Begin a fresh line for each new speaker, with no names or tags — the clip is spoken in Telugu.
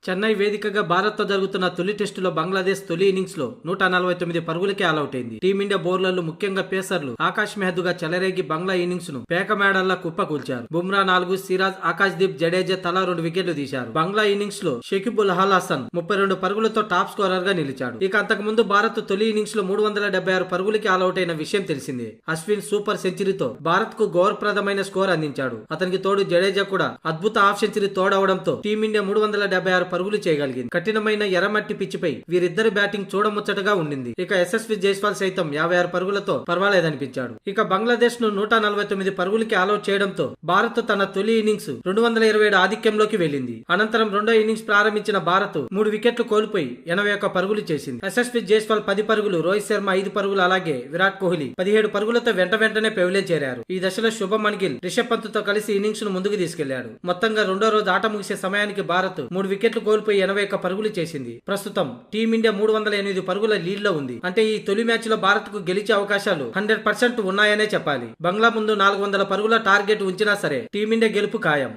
చెన్నై వేదికగా భారత్ తో జరుగుతున్న తొలి టెస్టులో బంగ్లాదేశ్ తొలి ఇన్నింగ్స్ లో 149 పరుగులకే ఆలౌట్ అయింది. టీమిండియా బౌలర్లు ముఖ్యంగా పేసర్లు ఆకాశ్ మెహదూగా చెలరేగి బంగ్లా ఇన్నింగ్స్ ను పేకమేడల్లా కుప్పకూల్చారు. బుమ్రా 4, సిరాజ్, ఆకాశ్ దీప్, జడేజా తలా 2 వికెట్లు తీశారు. బంగ్లా ఇన్నింగ్స్ లో షకీబ్ అల్ హసన్ 32 పరుగులతో టాప్ స్కోరర్ గా నిలిచాడు. ఇక అంతకు ముందు భారత్ తొలి ఇన్నింగ్స్ లో 376 పరుగులకి ఆలౌట్ అయిన విషయం తెలిసిందే. అశ్విన్ సూపర్ సెంచరీతో భారత్ కు గౌరవప్రదమైన స్కోర్ అందించాడు. అతనికి తోడు జడేజా కూడా అద్భుత హాఫ్ సెంచరీ తోడవడంతో టీమిండియా 376 పరుగులు చేయగలిగింది. కఠినమైన ఎర్రమట్టి పిచ్చిపై వీరిద్దరి బ్యాటింగ్ చూడముచ్చటగా ఉండింది. ఇక యశస్వి జైస్వాల్ సైతం 56 పరుగులతో పర్వాలేదనిపించాడు. ఇక బంగ్లాదేశ్ ను 149 పరుగులకి ఆలౌట్ చేయడంతో భారత్ తన తొలి ఇన్నింగ్స్ 227 ఆధిక్యంలోకి వెళ్లింది. అనంతరం రెండో ఇన్నింగ్స్ ప్రారంభించిన భారత్ 3 వికెట్లు కోల్పోయి 81 పరుగులు చేసింది. యశస్వి జైస్వాల్ 10 పరుగులు, రోహిత్ శర్మ 5 పరుగులు, అలాగే విరాట్ కోహ్లీ 17 పరుగులతో వెంటనే పెవిలియన్ చేరారు. ఈ దశలో శుభమన్ గిల్, రిషబ్ పంత్ తో కలిసి ఇన్నింగ్స్ ను ముందుకు తీసుకెళ్లాడు. మొత్తంగా రెండో రోజు ఆట ముగిసే సమయానికి భారత్ 3 వికెట్లు కోల్పోయి 81 పరుగులు చేసింది. ప్రస్తుతం టీమిండియా 308 పరుగుల లీడ్ లో ఉంది. అంటే ఈ తొలి మ్యాచ్ లో భారత్ కు గెలిచే అవకాశాలు 100% ఉన్నాయనే చెప్పాలి. బంగ్లా ముందు 400 పరుగుల టార్గెట్ ఉంచినా సరే టీమిండియా గెలుపు ఖాయం.